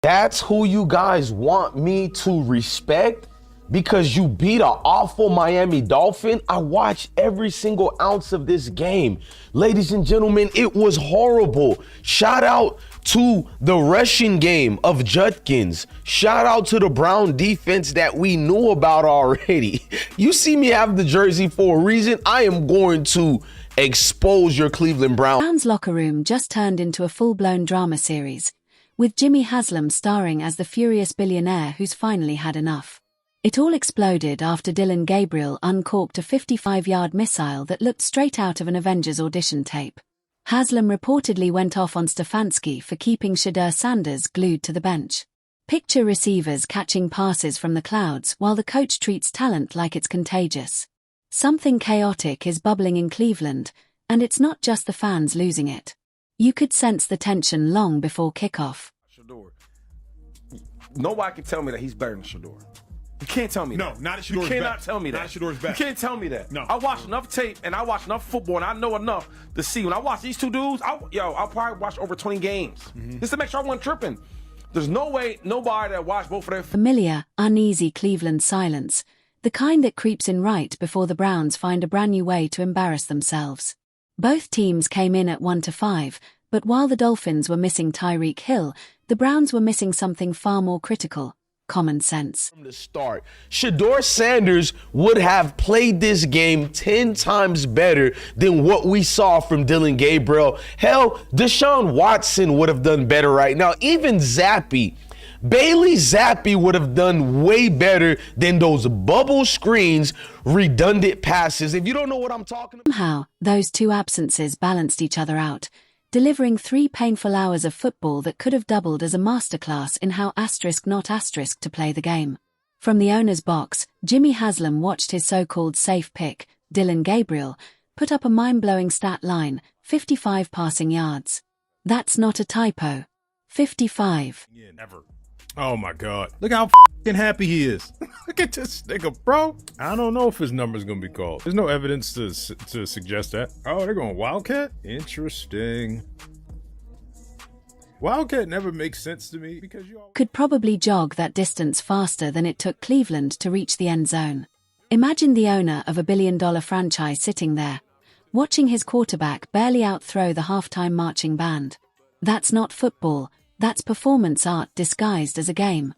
That's who you guys want me to respect? Because you beat an awful Miami Dolphin? I watched every single ounce of this game. Ladies and gentlemen, it was horrible. Shout out to the rushing game of Judkins. Shout out to the Brown defense that we knew about already. You see me have the jersey for a reason. I am going to expose your Cleveland Browns. Browns' locker room just turned into a full-blown drama series, with Jimmy Haslam starring as the furious billionaire who's finally had enough. It all exploded after Dillon Gabriel uncorked a 55-yard missile that looked straight out of an Avengers audition tape. Haslam reportedly went off on Stefanski for keeping Shedeur Sanders glued to the bench. Picture receivers catching passes from the clouds while the coach treats talent like it's contagious. Something chaotic is bubbling in Cleveland, and it's not just the fans losing it. You could sense the tension long before kickoff. Shedeur. Nobody can tell me that he's better than Shedeur. You can't tell me that. No, not at Shedor's You cannot best. tell me that. Not at Shedor's best. You can't tell me that. No. I watch enough tape and I watch enough football and I know enough to see. When I watch these two dudes, I'll probably watch over 20 games. Just to make sure I wasn't tripping. There's no way nobody that watched both of their... Familiar, uneasy Cleveland silence, the kind that creeps in right before the Browns find a brand new way to embarrass themselves. Both teams came in at 1-5, but while the Dolphins were missing Tyreek Hill, the Browns were missing something far more critical: common sense. From the start, Shedeur Sanders would have played this game 10 times better than what we saw from Dillon Gabriel. Hell, Deshaun Watson would have done better right now. Even Bailey Zappi would have done way better than those bubble screens, redundant passes. If you don't know what I'm talking about. Somehow, those two absences balanced each other out, delivering 3 painful hours of football that could have doubled as a masterclass in how *not* to play the game. From the owner's box, Jimmy Haslam watched his so-called safe pick, Dillon Gabriel, put up a mind-blowing stat line: 55 passing yards. That's not a typo. 55. Yeah, never. Oh my God. Look how f***ing happy he is. Look at this nigga, bro. I don't know if his number's gonna be called. There's no evidence to suggest that. Oh, they're going Wildcat? Interesting. Wildcat never makes sense to me because you all Could probably jog that distance faster than it took Cleveland to reach the end zone. Imagine the owner of a billion-dollar franchise sitting there, watching his quarterback barely outthrow the halftime marching band. That's not football. That's performance art disguised as a game.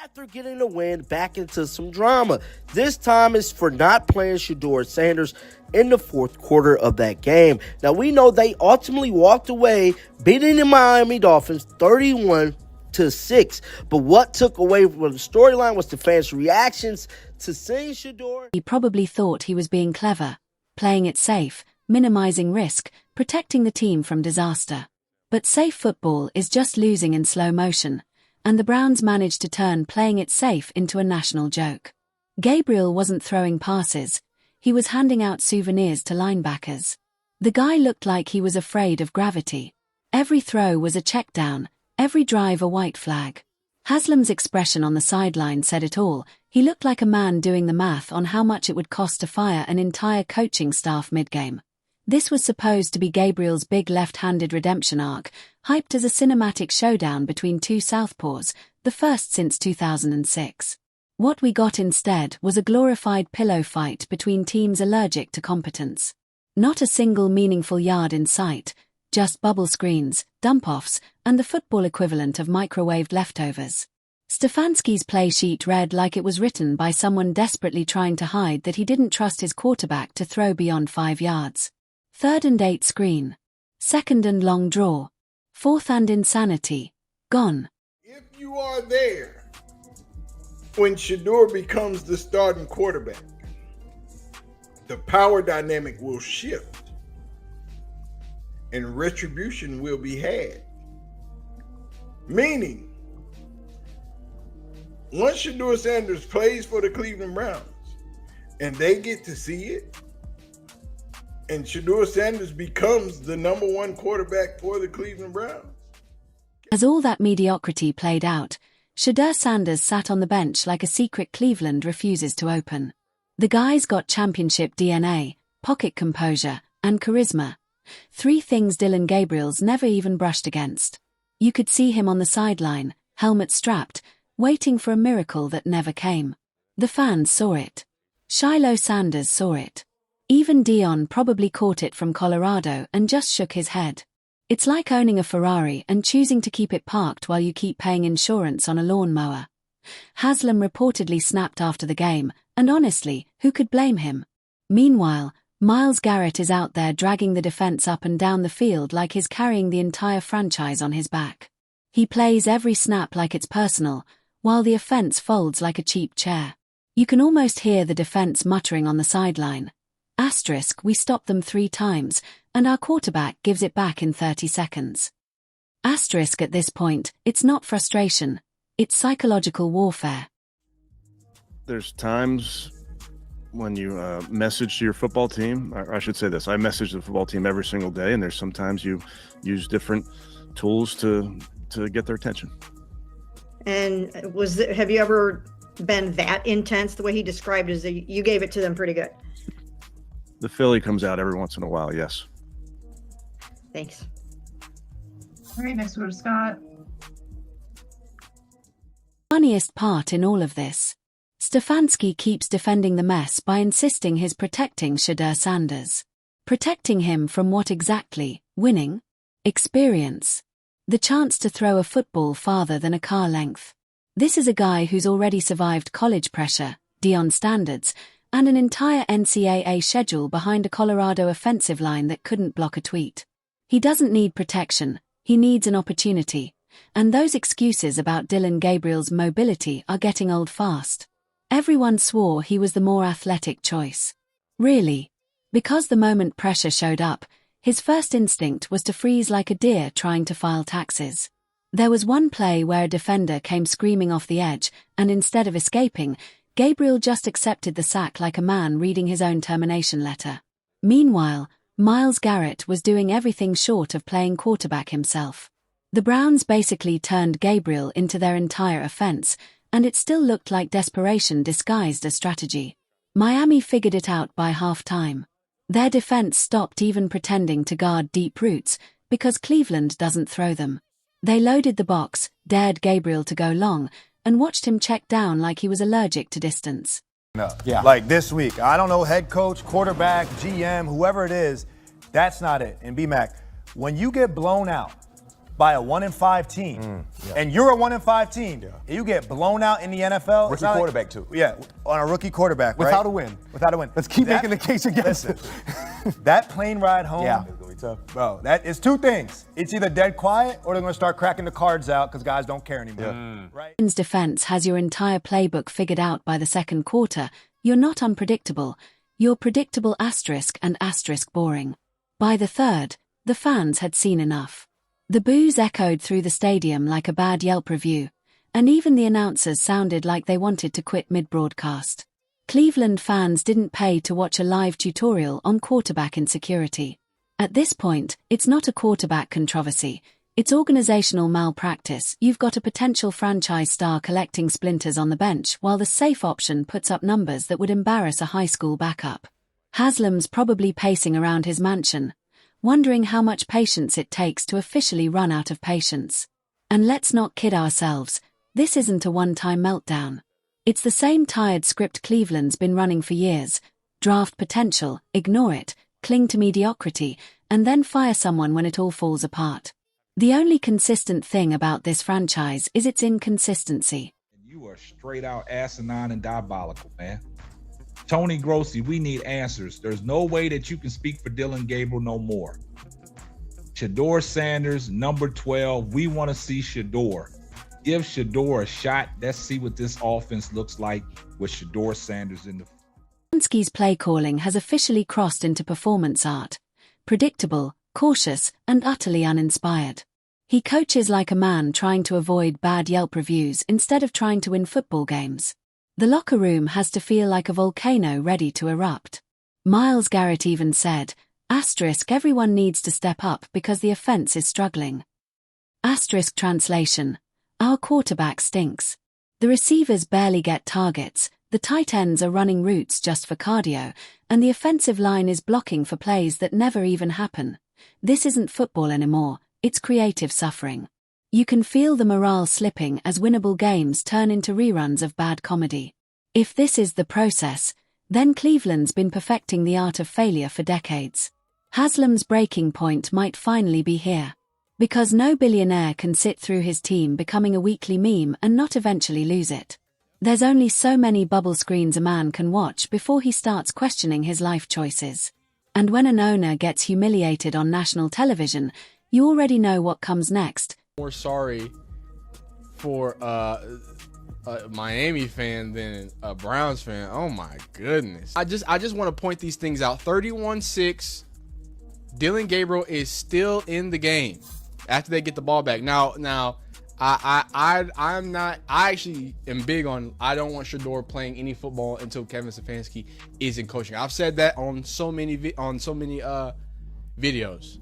After getting a win, back into some drama. This time is for not playing Shedeur Sanders in the fourth quarter of that game. Now, we know they ultimately walked away, beating the Miami Dolphins 31-6. But what took away from the storyline was the fans' reactions to seeing Shedeur. He probably thought he was being clever, playing it safe, minimizing risk, protecting the team from disaster. But safe football is just losing in slow motion, and the Browns managed to turn playing it safe into a national joke. Gabriel wasn't throwing passes, he was handing out souvenirs to linebackers. The guy looked like he was afraid of gravity. Every throw was a check down, every drive a white flag. Haslam's expression on the sideline said it all. He looked like a man doing the math on how much it would cost to fire an entire coaching staff mid-game. This was supposed to be Gabriel's big left-handed redemption arc, hyped as a cinematic showdown between two southpaws, the first since 2006. What we got instead was a glorified pillow fight between teams allergic to competence. Not a single meaningful yard in sight, just bubble screens, dump-offs, and the football equivalent of microwaved leftovers. Stefanski's play sheet read like it was written by someone desperately trying to hide that he didn't trust his quarterback to throw beyond 5 yards. 3rd and 8 screen. 2nd and long draw. 4th and insanity. Gone. If you are there when Shedeur becomes the starting quarterback, the power dynamic will shift and retribution will be had. Meaning, once Shedeur Sanders plays for the Cleveland Browns and they get to see it, and Shedeur Sanders becomes the #1 quarterback for the Cleveland Browns. As all that mediocrity played out, Shedeur Sanders sat on the bench like a secret Cleveland refuses to open. The guy's got championship DNA, pocket composure, and charisma. 3 things Dillon Gabriel's never even brushed against. You could see him on the sideline, helmet strapped, waiting for a miracle that never came. The fans saw it. Shiloh Sanders saw it. Even Dion probably caught it from Colorado and just shook his head. It's like owning a Ferrari and choosing to keep it parked while you keep paying insurance on a lawnmower. Haslam reportedly snapped after the game, and honestly, who could blame him? Meanwhile, Myles Garrett is out there dragging the defense up and down the field like he's carrying the entire franchise on his back. He plays every snap like it's personal, while the offense folds like a cheap chair. You can almost hear the defense muttering on the sideline. Asterisk, we stopped them 3 times, and our quarterback gives it back in 30 seconds. Asterisk, at this point, it's not frustration, it's psychological warfare. There's times when you message to your football team, or I should say this, I message the football team every single day, and there's sometimes you use different tools to get their attention. And have you ever been that intense? The way he described it is that you gave it to them pretty good. The Philly comes out every once in a while, yes. Thanks. All right, next we'll go to Scott. Funniest part in all of this. Stefanski keeps defending the mess by insisting he's protecting Shedeur Sanders. Protecting him from what exactly? Winning? Experience. The chance to throw a football farther than a car length. This is a guy who's already survived college pressure, Deion standards, and an entire NCAA schedule behind a Colorado offensive line that couldn't block a tweet. He doesn't need protection, he needs an opportunity. And those excuses about Dylan Gabriel's mobility are getting old fast. Everyone swore he was the more athletic choice. Really? Because the moment pressure showed up, his first instinct was to freeze like a deer trying to file taxes. There was one play where a defender came screaming off the edge, and instead of escaping, Gabriel just accepted the sack like a man reading his own termination letter. Meanwhile, Myles Garrett was doing everything short of playing quarterback himself. The Browns basically turned Gabriel into their entire offense, and it still looked like desperation disguised as strategy. Miami figured it out by halftime. Their defense stopped even pretending to guard deep routes, because Cleveland doesn't throw them. They loaded the box, dared Gabriel to go long, and watched him check down like he was allergic to distance. Yeah. Like this week, I don't know, head coach, quarterback, GM, whoever it is, that's not it. And B-Mac, when you get blown out by a 1-5 team, and you're a 1-5 team, and you get blown out in the NFL. Rookie quarterback, too. Yeah, on a rookie quarterback, right? Without a win. Without a win. Let's keep making the case against it. That plane ride home, yeah, it's going to be tough. Bro, that is 2 things. It's either dead quiet or they're going to start cracking the cards out because guys don't care anymore. Yeah. Right? Defense has your entire playbook figured out by the second quarter. You're not unpredictable. You're predictable asterisk and asterisk boring. By the third, the fans had seen enough. The boos echoed through the stadium like a bad Yelp review, and even the announcers sounded like they wanted to quit mid-broadcast. Cleveland fans didn't pay to watch a live tutorial on quarterback insecurity. At this point, it's not a quarterback controversy, it's organizational malpractice. You've got a potential franchise star collecting splinters on the bench while the safe option puts up numbers that would embarrass a high school backup. Haslam's probably pacing around his mansion, wondering how much patience it takes to officially run out of patience. And let's not kid ourselves, this isn't a one-time meltdown. It's the same tired script Cleveland's been running for years. Draft potential, ignore it, cling to mediocrity, and then fire someone when it all falls apart. The only consistent thing about this franchise is its inconsistency. You are straight out asinine and diabolical, man. Tony Grossi, we need answers. There's no way that you can speak for Dylan Gabriel no more. Shedeur Sanders, number 12. We want to see Shedeur. Give Shedeur a shot. Let's see what this offense looks like with Shedeur Sanders in the... Stefanski's play calling has officially crossed into performance art. Predictable, cautious, and utterly uninspired. He coaches like a man trying to avoid bad Yelp reviews instead of trying to win football games. The locker room has to feel like a volcano ready to erupt. Myles Garrett even said, asterisk, everyone needs to step up because the offense is struggling. Asterisk translation, our quarterback stinks. The receivers barely get targets, the tight ends are running routes just for cardio, and the offensive line is blocking for plays that never even happen. This isn't football anymore, it's creative suffering. You can feel the morale slipping as winnable games turn into reruns of bad comedy. If this is the process, then Cleveland's been perfecting the art of failure for decades. Haslam's breaking point might finally be here. Because no billionaire can sit through his team becoming a weekly meme and not eventually lose it. There's only so many bubble screens a man can watch before he starts questioning his life choices. And when an owner gets humiliated on national television, you already know what comes next. More sorry for a Miami fan than a Browns fan. Oh my goodness. I just want to point these things out. 31-6. Dillon Gabriel is still in the game after they get the ball back. Now I actually am big on, I don't want Shedeur playing any football until Kevin Stefanski is in coaching. I've said that on so many videos.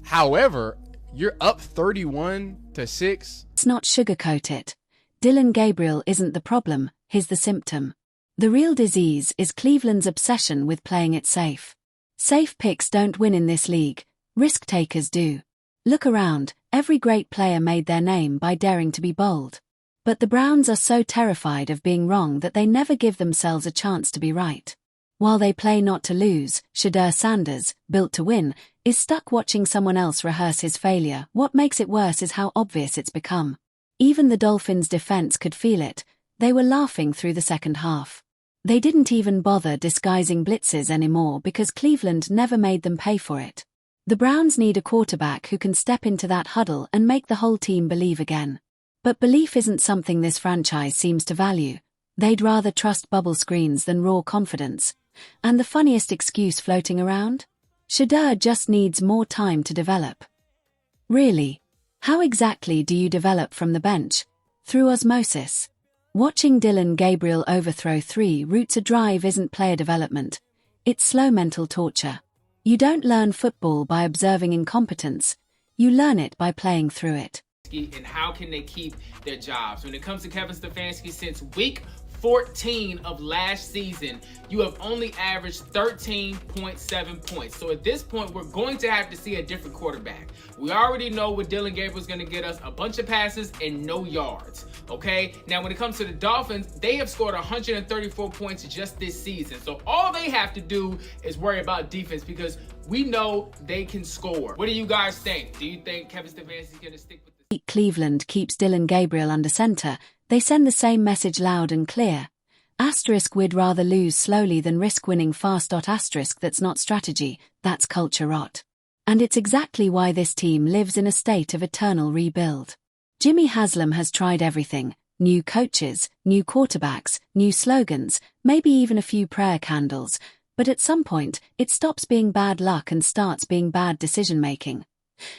However, you're up 31-6. Let's not sugarcoat it. Dillon Gabriel isn't the problem, he's the symptom. The real disease is Cleveland's obsession with playing it safe. Safe picks don't win in this league, risk takers do. Look around, every great player made their name by daring to be bold. But the Browns are so terrified of being wrong that they never give themselves a chance to be right. While they play not to lose, Shedeur Sanders, built to win, is stuck watching someone else rehearse his failure. What makes it worse is how obvious it's become. Even the Dolphins' defense could feel it. They were laughing through the second half. They didn't even bother disguising blitzes anymore because Cleveland never made them pay for it. The Browns need a quarterback who can step into that huddle and make the whole team believe again. But belief isn't something this franchise seems to value. They'd rather trust bubble screens than raw confidence. And the funniest excuse floating around? Shedeur just needs more time to develop. Really? How exactly do you develop from the bench? Through osmosis. Watching Dillon Gabriel overthrow 3 routes a drive isn't player development. It's slow mental torture. You don't learn football by observing incompetence. You learn it by playing through it. And how can they keep their jobs? When it comes to Kevin Stefanski, since week 14 of last season, you have only averaged 13.7 points. So at this point, we're going to have to see a different quarterback. We already know what Dillon Gabriel is going to get us: a bunch of passes and no yards. Okay, now when it comes to the Dolphins, they have scored 134 points just this season. So all they have to do is worry about defense, because we know they can score. What do you guys think? Do you think Kevin Stefanski is going to stick with the Cleveland keeps Dillon Gabriel under center? They send the same message loud and clear. Asterisk, we'd rather lose slowly than risk winning fast. Asterisk, that's not strategy, that's culture rot. And it's exactly why this team lives in a state of eternal rebuild. Jimmy Haslam has tried everything: new coaches, new quarterbacks, new slogans, maybe even a few prayer candles, but at some point, it stops being bad luck and starts being bad decision-making.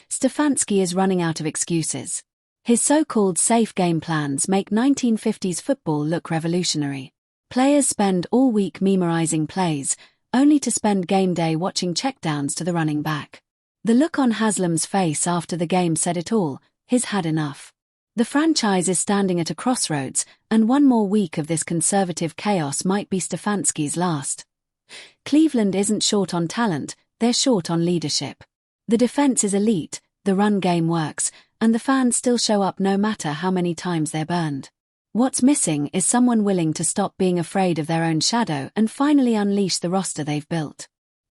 Stefanski is running out of excuses. His so-called safe game plans make 1950s football look revolutionary. Players spend all week memorizing plays, only to spend game day watching checkdowns to the running back. The look on Haslam's face after the game said it all: he's had enough. The franchise is standing at a crossroads, and one more week of this conservative chaos might be Stefanski's last. Cleveland isn't short on talent, they're short on leadership. The defense is elite, the run game works, and the fans still show up no matter how many times they're burned. What's missing is someone willing to stop being afraid of their own shadow and finally unleash the roster they've built.